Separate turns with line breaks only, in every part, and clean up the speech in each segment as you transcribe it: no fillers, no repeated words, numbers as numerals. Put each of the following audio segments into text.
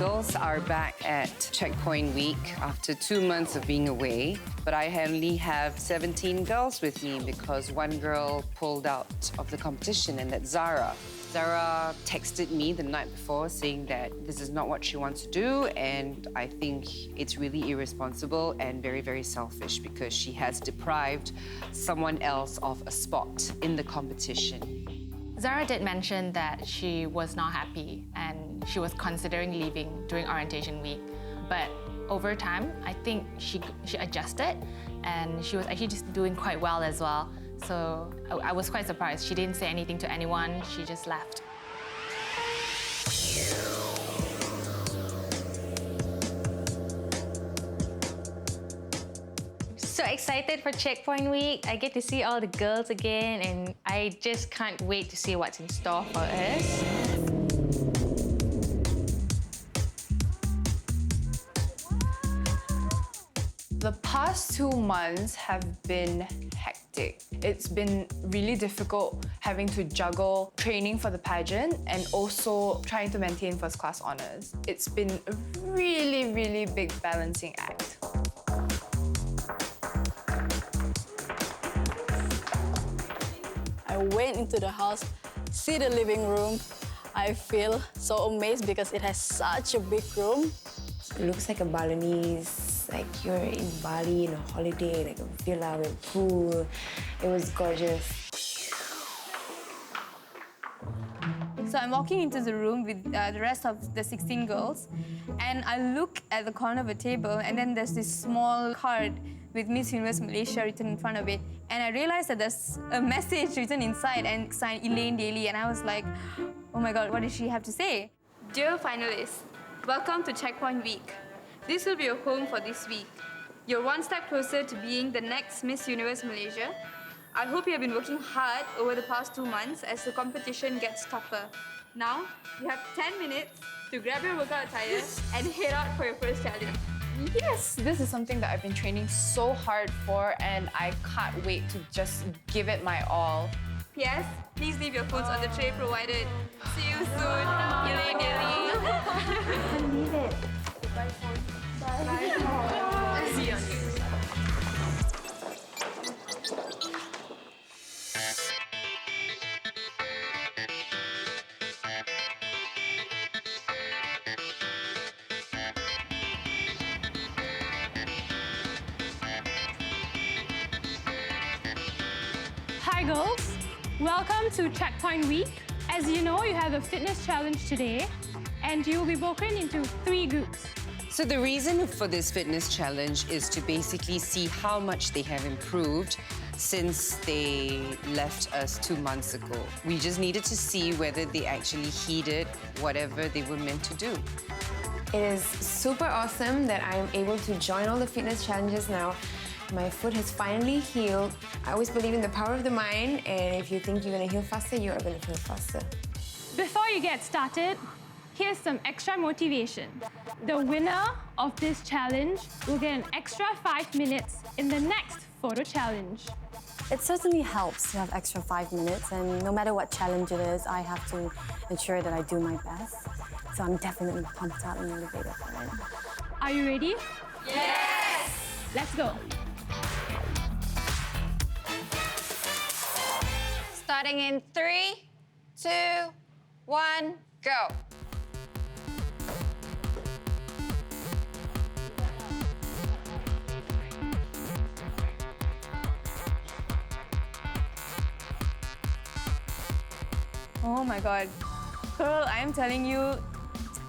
girls are back at Checkpoint Week after 2 months of being away. But I only have 17 girls with me because one girl pulled out of the competition, and that's Zara. Zara texted me the night before saying that this is not what she wants to do, and I think it's really irresponsible and very, very selfish because she has deprived someone else of a spot in the competition.
Zara did mention that she was not happy and she was considering leaving during orientation week. But over time, I think she adjusted and she was actually just doing quite well as well. So I was quite surprised. She didn't say anything to anyone, she just left.
So excited for Checkpoint Week. I get to see all the girls again and I just can't wait to see what's in store for us.
The past 2 months have been hectic. It's been really difficult having to juggle training for the pageant and also trying to maintain first class honours. It's been a really, really big balancing act.
I went into the house, see the living room. I feel so amazed because it has such a big room.
It looks like a Balinese, like you're in Bali in a holiday, like a villa with pool. It was gorgeous.
So I'm walking into the room with the rest of the 16 girls, and I look at the corner of a table, and then there's this small card with Miss Universe Malaysia written in front of it. And I realized that there's a message written inside and signed Elaine Daly, and I was like, oh my God, what does she have to say?
Dear finalists, welcome to Checkpoint Week. This will be your home for this week. You're one step closer to being the next Miss Universe Malaysia. I hope you have been working hard over the past 2 months as the competition gets tougher. Now, you have 10 minutes to grab your workout attire and head out for your first challenge.
Yes, this is something that I've been training so hard for and I can't wait to just give it my all.
P.S. Please leave your phones on the tray provided. See you soon, Elaine Daly.
I can't believe it.
Bye, phone. Bye. See you on you.
Hi girls, welcome to Checkpoint Week. As you know, you have a fitness challenge today and you will be broken into 3 groups.
So the reason for this fitness challenge is to basically see how much they have improved since they left us 2 months ago. We just needed to see whether they actually heeded whatever they were meant to do.
It is super awesome that I am able to join all the fitness challenges now. My foot has finally healed. I always believe in the power of the mind, and if you think you're gonna heal faster, you are gonna heal faster.
Before you get started, here's some extra motivation. The winner of this challenge will get an extra 5 minutes in the next photo challenge.
It certainly helps to have extra 5 minutes, and no matter what challenge it is, I have to ensure that I do my best. So I'm definitely pumped out and motivated for it.
Are you ready?
Yes!
Let's go.
Starting in 3, 2, 1, go.
Oh my God. Pearl, I'm telling you,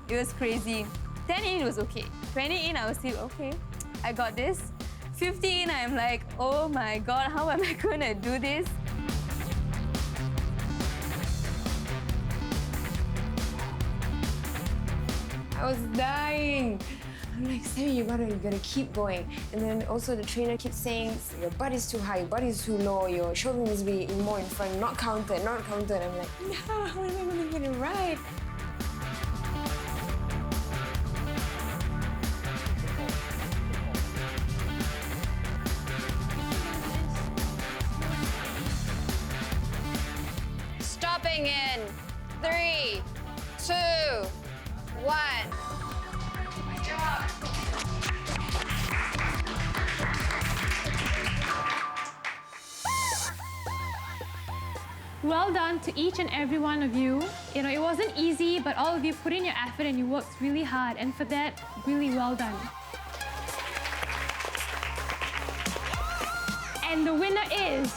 it was crazy. 10 in was okay. 20 in, I was still okay. I got this. 50 in, I'm like, oh my God, how am I gonna do this?
I was dying. I'm like, Sammy, you gotta keep going. And then also the trainer keeps saying, your butt is too high, your butt is too low, your shoulder must be more in front, not counted, not counted. I'm like, no, how am I gonna get it right?
Stopping in 3, 2, 1,
Well done to each and every one of you. You know, it wasn't easy, but all of you put in your effort and you worked really hard. And for that, really well done. And the winner is...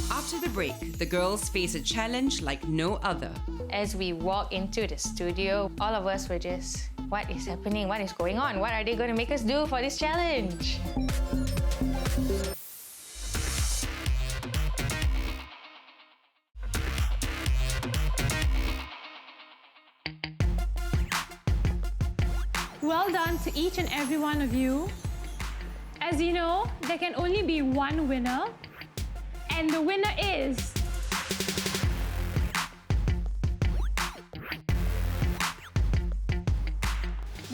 After the break, the girls face a challenge like no other.
As we walk into the studio, all of us were just, what is happening? What is going on? What are they going to make us do for this challenge?
Well done to each and every one of you. As you know, there can only be one winner. And the winner is...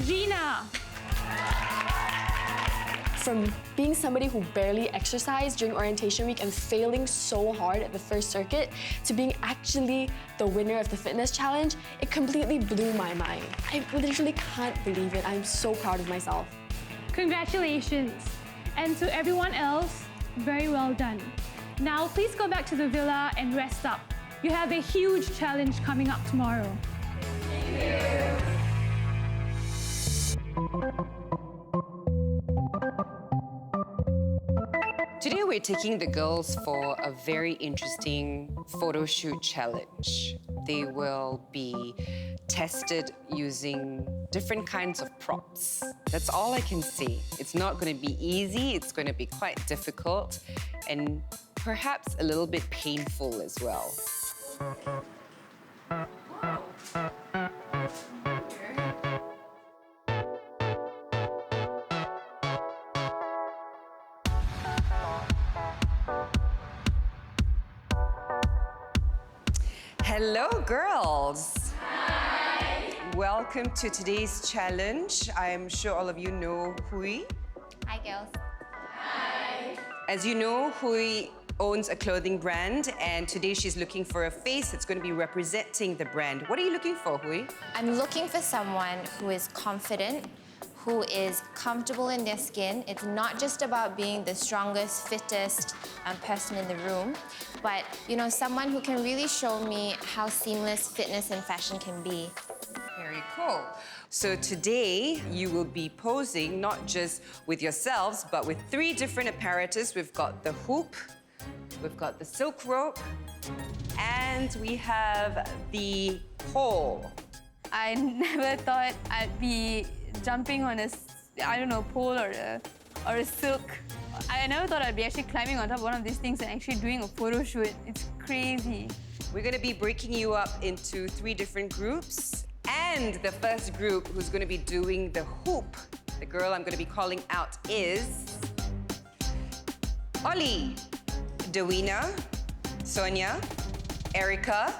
Gina.
From being somebody who barely exercised during orientation week and failing so hard at the first circuit to being actually the winner of the fitness challenge, it completely blew my mind. I literally can't believe it. I'm so proud of myself.
Congratulations. And to everyone else, very well done. Now, please go back to the villa and rest up. You have a huge challenge coming up tomorrow. Thank you.
Today we're taking the girls for a very interesting photo shoot challenge. They will be tested using different kinds of props. That's all I can say. It's not going to be easy, it's going to be quite difficult and perhaps a little bit painful as well. Hello, girls. Hi. Welcome to today's challenge. I'm sure all of you know Hui.
Hi, girls.
Hi. As you know, Hui owns a clothing brand, and today she's looking for a face that's going to be representing the brand. What are you looking for, Hui?
I'm looking for someone who is confident, who is comfortable in their skin. It's not just about being the strongest, fittest person in the room, but someone who can really show me how seamless fitness and fashion can be.
Very cool. So today you will be posing not just with yourselves, but with 3 different apparatus. We've got the hoop, we've got the silk rope, and we have the pole.
I never thought I'd be jumping on a, pole or a silk. I never thought I'd be actually climbing on top of one of these things and actually doing a photo shoot. It's crazy.
We're going to be breaking you up into 3 different groups. And the first group who's going to be doing the hoop, the girl I'm going to be calling out is Ollie, Dawina, Sonia, Erica,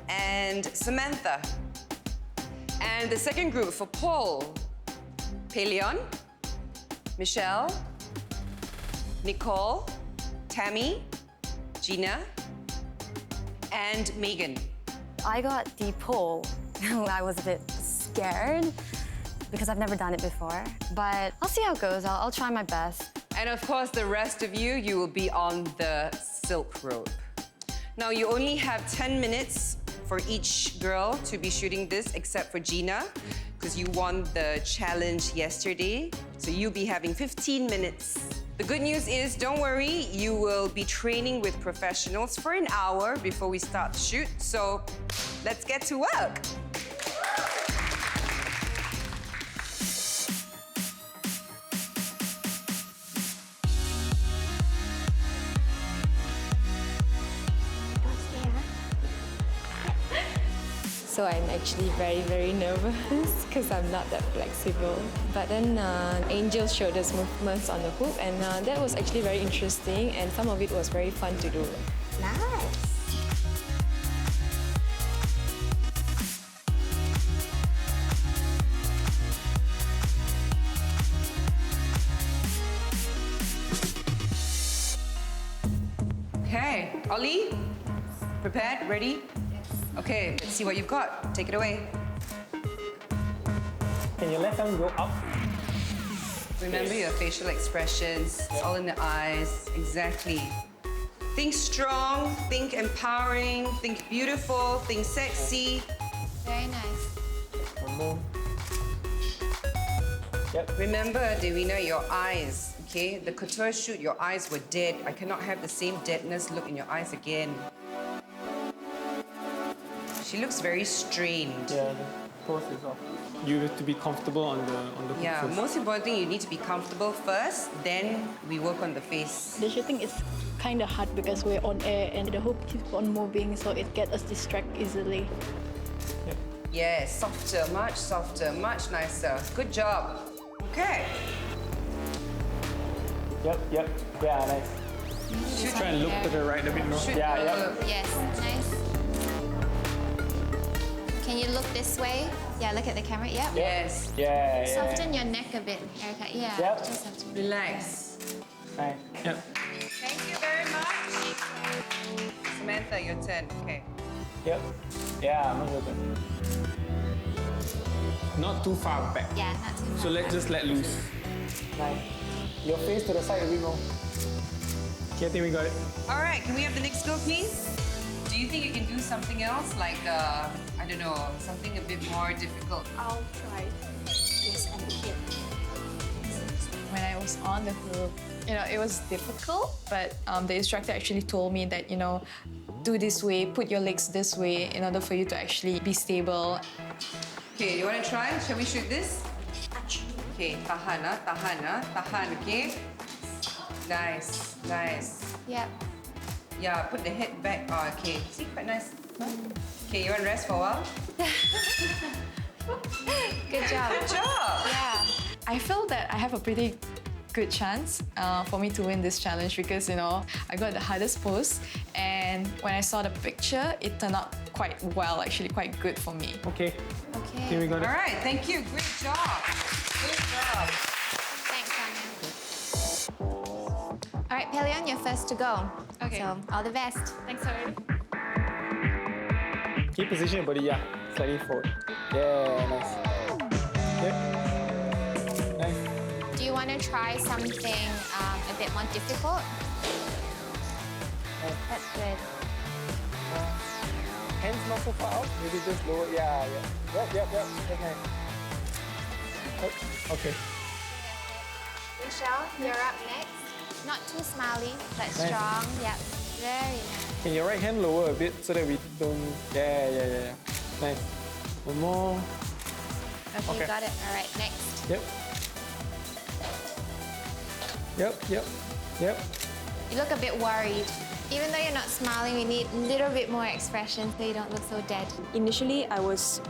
and Samantha. And the second group for pole, Pelion, Michelle, Nicole, Tammy, Gina, and Megan.
I got the pole. I was a bit scared because I've never done it before, but I'll see how it goes. I'll try my best.
And of course, the rest of you, you will be on the silk rope. Now, you only have 10 minutes for each girl to be shooting this, except for Gina, because you won the challenge yesterday. So you'll be having 15 minutes. The good news is, don't worry, you will be training with professionals for an hour before we start the shoot. So let's get to work.
So I'm actually very, very nervous because I'm not that flexible. But then Angel showed us movements on the hoop, and that was actually very interesting, and some of it was very fun to do.
Nice.
Okay, Ollie, prepared, ready? Okay, let's see what you've got. Take it away.
Can your left arm go up?
Remember your facial expressions. It's all in the eyes. Exactly. Think strong, think empowering, think beautiful, think sexy.
Very nice.
One more. Yep.
Remember, Devina, your eyes, okay? The couture shoot, your eyes were dead. I cannot have the same deadness look in your eyes again. She looks very strained.
Yeah, the pose is off. You have to be comfortable on the hook
Yeah,
first.
most important thing, you need to be comfortable first, then we work on the face.
The shooting is kind of hard because we're on air and the hook keeps on moving, so it gets us distracted easily.
Yes, softer, much nicer. Good job. Okay.
Yep. Yeah, nice. Try and look to the right a bit more.
Shoot
Yeah,
the-
yep.
Yes, nice. Can you look this way? Yeah, look at the camera. Yep.
Yes.
Yeah.
Soften your neck a bit, Erica. Yeah.
Yep.
Just have to
Relax.
Nice. Yep.
Thank you very much. Samantha, your turn. Okay.
Yep. Yeah, I'm good. Not too far back.
Yeah, not too
So let's just let loose. Nice. Your face to the side a bit more. Okay, I think we got it.
All right, can we have the next girl, please? Do you think you can do something else, like, I don't know, something a bit more difficult?
I'll try.
Yes, and hip.
When I was on the hook, it was difficult, but the instructor actually told me that, do this way, put your legs this way in order for you to actually be stable.
Okay, you want to try? Shall we shoot this? Okay, tahan, okay? Nice.
Yep.
Yeah, put the head back. Oh, okay. See, quite nice. Okay, you want to rest for a while?
Good job.
Good job.
Yeah.
I feel that I have a pretty good chance for me to win this challenge because, I got the hardest pose, and when I saw the picture, it turned out quite well, actually quite good for me.
Okay.
Okay.
Here we got it.
All right, thank you. Great job. Good job.
Thanks, Anya. All right, Pelion, you're first to go.
Okay.
So, all the best.
Thanks, sorry.
Keep position your body, yeah. Slightly forward. Yeah, nice. Yep. Nice.
Do you want to try something a bit more difficult? That's good.
Hands not so far out. Maybe just lower. Yeah. Yep. That's nice. Oh, okay.
Michelle, you're up next. Not too smiley, but
Nice.
strong. Yep. Very nice.
Can your right hand lower a bit so that we don't... Yeah. Nice. One more.
Okay, you got it. All right, next.
Yep.
You look a bit worried. Even though you're not smiling, we need a little bit more expression so you don't look so dead.
Initially, I was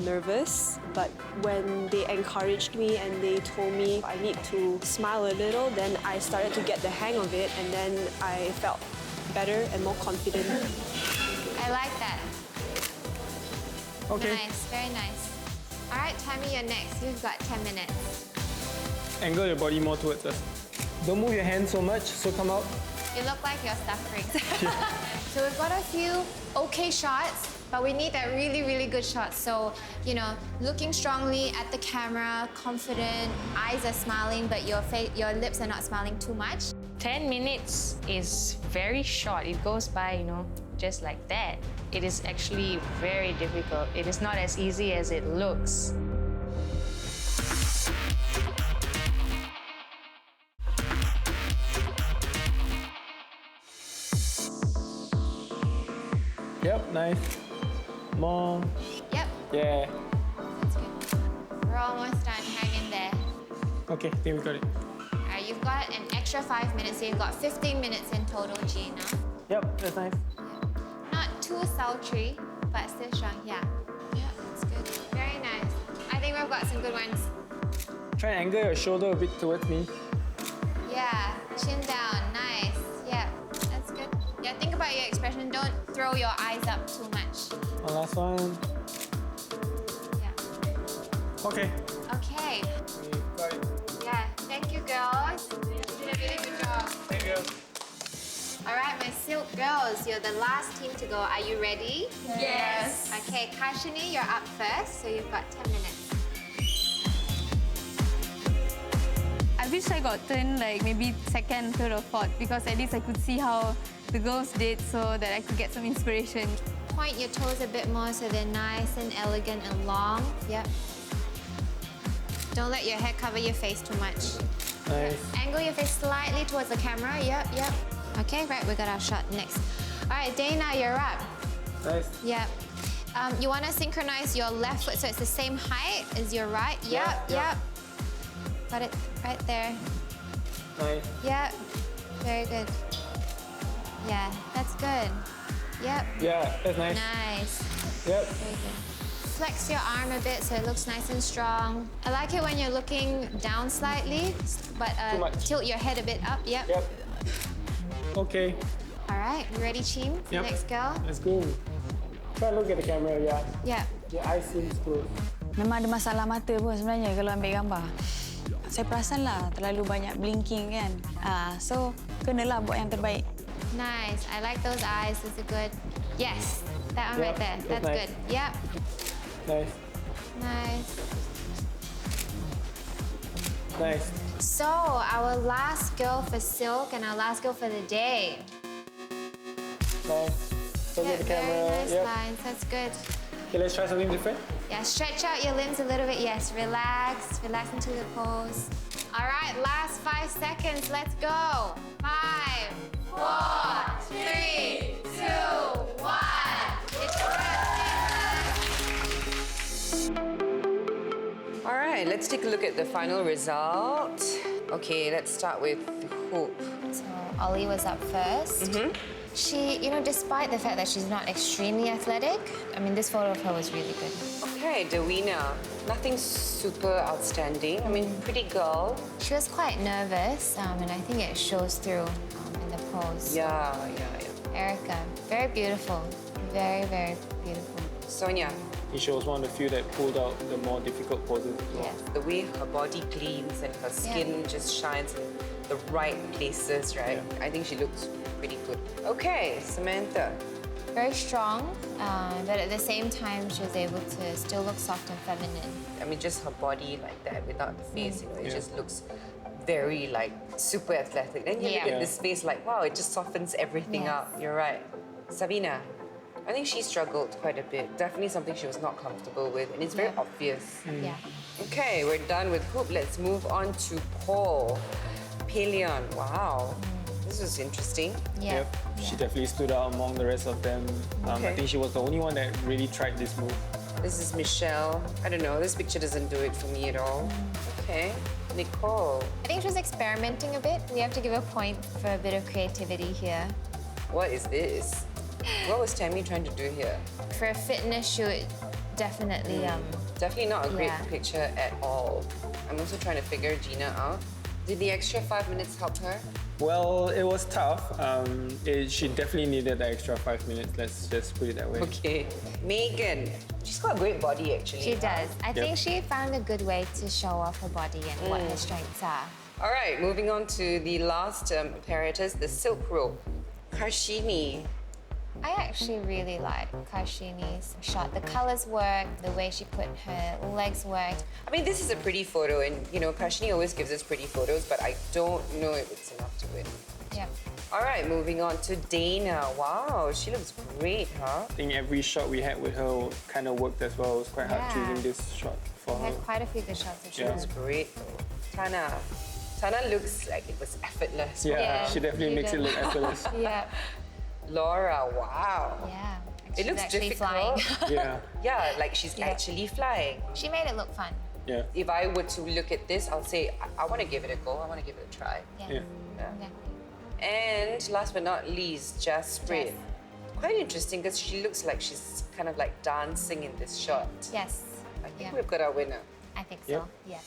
nervous, but when they encouraged me and they told me I need to smile a little, then I started to get the hang of it, and then I felt better and more confident.
I like that.
Okay.
Nice, very nice. All right, Tammy, you're next. You've got 10 minutes.
Angle your body more towards us. Don't move your hands so much, so come out.
You look like you're suffering. So we've got a few okay shots, but we need that really, really good shot. So, looking strongly at the camera, confident, eyes are smiling, but your lips are not smiling too much.
10 minutes is very short. It goes by, just like that. It is actually very difficult. It is not as easy as it looks.
Yep, nice. More.
Yep,
Yeah.
that's good. We're almost done. Hang in there.
Okay, I think we got it.
All right, you've got an extra 5 minutes, so you've got 15 minutes in total, Gina.
Yep, that's nice.
Not too sultry, but still strong. Yeah, that's good. Very nice. I think we've got some good ones.
Try and angle your shoulder a bit towards me.
Yeah, chin down. Nice. Yeah, that's good. Yeah, think about your expression. Don't throw your eyes up too much.
One last one.
Yeah.
Okay.
Okay.
We got it.
Yeah. Thank you, girls. You did a really good job.
Thank you.
All right, my silk girls, you're the last team to go. Are you ready?
Yes.
Okay, Kashini, you're up first, so you've got 10 minutes.
I I wish I got turn like maybe second, third or fourth because at least I could see how the girls did so that I could get some inspiration.
Point your toes a bit more so they're nice and elegant and long. Yep. Don't let your hair cover your face too much.
Nice.
Angle your face slightly towards the camera. Yep, yep. Okay, right, we got our shot next. All right, Dana, you're up.
Nice.
Yep. You want to synchronize your left foot so it's the same height as your right. Yep,
Yeah, yeah.
yep. Got it right there.
Nice.
Yep. Very good. Yeah, that's good. Yep.
Yeah, that's nice.
Nice.
Yep.
Very good. Flex your arm a bit so it looks nice and strong. I like it when you're looking down slightly, but
Too much.
tilt your head a bit up. Yep.
Yep. Okay.
All right, you ready, Chim?
Yep.
Next girl.
Let's go. Try look at the camera, yeah.
Yeah.
Your eyes seems closed.
Memang ada masalah mata pun sebenarnya kalau ambil gambar. Saya perasan lah terlalu banyak blinking kan. So, kenalah buat yang terbaik.
Nice. I like those eyes. Those are good. Yes. That one right there. That's
nice.
good. Yep.
Nice.
Nice.
Nice.
So, our last girl for silk and our last girl for the day.
Nice. Look at the
Very
camera.
nice
Yep.
lines. That's good.
Okay, let's try something different.
Yeah, stretch out your limbs a little bit. Yes, relax. Relax into the pose. All right, last 5 seconds. Let's go. 5, 4, 3, 2, 1. It's your
All right, let's take a look at the final result. Okay, let's start with Hope.
So Ollie was up first. She, despite the fact that she's not extremely athletic, I mean, this photo of her was really good.
Okay, the winner. Nothing super outstanding. I mean, pretty girl.
She was quite nervous, and I think it shows through in the pose.
Yeah.
Erica, very beautiful. Very, very beautiful.
Sonia.
She was one of the few that pulled out the more difficult poses as well.
Yes.
The way her body gleams and her skin just shines in the right places, right?
Yeah.
I think she looks pretty good. Okay, Samantha.
Very strong, but at the same time, she was able to still look soft and feminine.
I mean, just her body like that without the face, it
Yeah.
just looks very super athletic. Then you look
Yeah.
at this face like, wow, it just softens everything
Yes.
up. You're right. Sabina. I think she struggled quite a bit. Definitely something she was not comfortable with, and it's very
Yeah.
obvious.
Yeah.
Okay, we're done with Hoop. Let's move on to Paul. Pelion. Wow. This was interesting.
Yeah.
Yep. She definitely stood out among the rest of them. I
Okay.
think she was the only one that really tried this move.
This is Michelle. I don't know, this picture doesn't do it for me at all. Okay. Nicole.
I think she was experimenting a bit. We have to give a point for a bit of creativity here.
What is this? What was Tammy trying to do here?
For a fitness shoot, definitely.
Definitely not a great
Yeah.
picture at all. I'm also trying to figure Gina out. Did the extra 5 minutes help her?
Well, it was tough. She definitely needed the extra 5 minutes. Let's just put it that way.
Okay. Megan. She's got a great body, actually.
She does. I
Yep.
think she found a good way to show off her body and what her strengths are.
All right, moving on to the last apparatus, the silk rope. Karshini.
I actually really like Karshini's shot. The colors worked, the way she put her legs worked.
I mean, this is a pretty photo, and Karshini always gives us pretty photos, but I don't know if it's enough to win.
Yeah.
All right, moving on to Dana. Wow, she looks great, huh?
I think every shot we had with her kind of worked as well. It was quite hard
Yeah.
choosing this shot for
We
her.
had quite a few good shots of
She
her.
looks great. Tana. Tana looks like it was effortless.
Yeah, she definitely
she
makes it
did.
look effortless.
Yeah.
Laura, wow.
Yeah.
It looks
She's actually
difficult.
flying.
Yeah,
Yeah, like she's
Yeah.
actually flying.
She made it look fun.
yeah.
If I were to look at this, I'll say, I want to give it a go. I want to give it a try.
Yeah.
Yeah.
Exactly.
And last but not least, Jasprit.
Jas.
Quite interesting because she looks like she's kind of like dancing in this shot.
Yes.
I think
Yeah.
we've got our winner.
I think
Yep.
so. Yeah.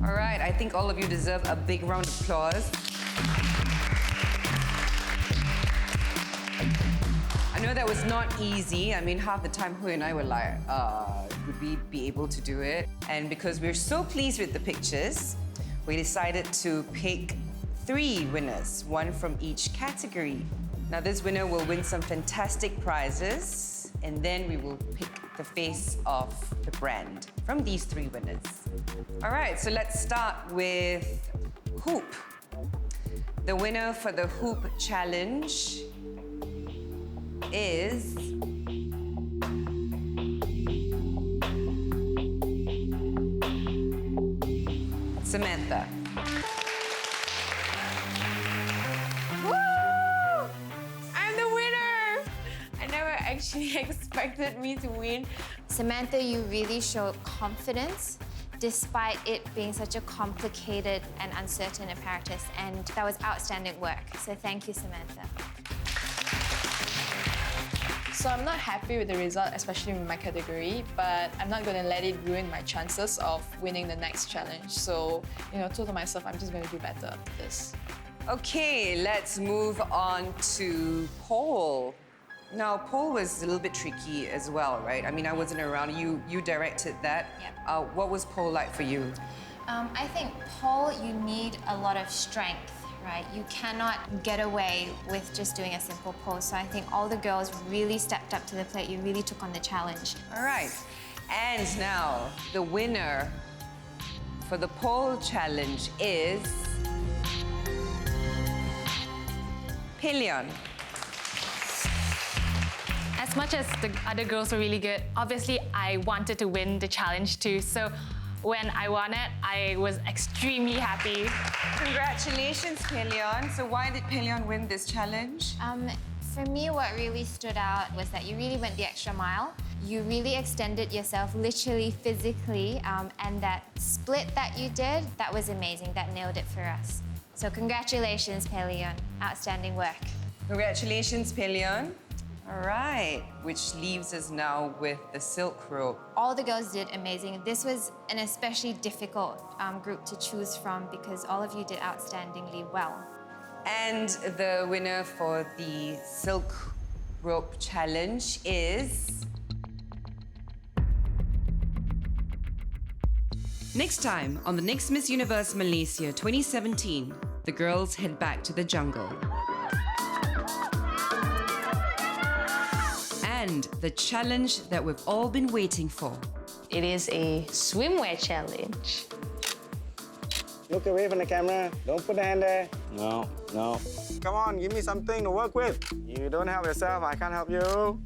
All right, I think all of you deserve a big round of applause. I know that was not easy. I mean, half the time Hui and I were like, would we be able to do it? And because we're so pleased with the pictures, we decided to pick 3 winners, 1 from each category. Now, this winner will win some fantastic prizes, and then we will pick the face of the brand from these 3 winners. All right, so let's start with hoop. The winner for the hoop challenge is Samantha.
Woo! I'm the winner! I never actually expected me to win.
Samantha, you really showed confidence despite it being such a complicated and uncertain apparatus, and that was outstanding work. So thank you, Samantha.
So I'm not happy with the result, especially in my category, but I'm not going to let it ruin my chances of winning the next challenge. So, told myself I'm just going to do better after this.
Okay, let's move on to Paul. Now, Paul was a little bit tricky as well, right? I mean, I wasn't around. You directed that.
Yep.
What was Paul like for you?
I think, Paul, you need a lot of strength, right? You cannot get away with just doing a simple pose. So I think all the girls really stepped up to the plate. You really took on the challenge.
All right. And now, the winner for the pole challenge is Pelion.
As much as the other girls were really good, obviously I wanted to win the challenge too. So when I won it, I was extremely happy.
Congratulations, Pelion. So why did Pelion win this challenge?
For me, what really stood out was that you really went the extra mile. You really extended yourself literally, physically, and that split that you did, that was amazing. That nailed it for us. So congratulations, Pelion. Outstanding work.
Congratulations, Pelion. All right, which leaves us now with the silk rope.
All the girls did amazing. This was an especially difficult group to choose from because all of you did outstandingly well.
And the winner for the silk rope challenge is... Next time on the next Miss Universe Malaysia 2017, the girls head back to the jungle. And the challenge that we've all been waiting for.
It is a swimwear challenge.
Look away from the camera. Don't put the hand there. No, no. Come on, give me something to work with. You don't help yourself, I can't help you.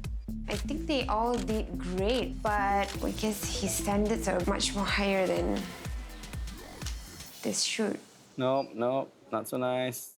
I think they all did great, but I guess his standards are much more higher than this shoot.
No, no, not so nice.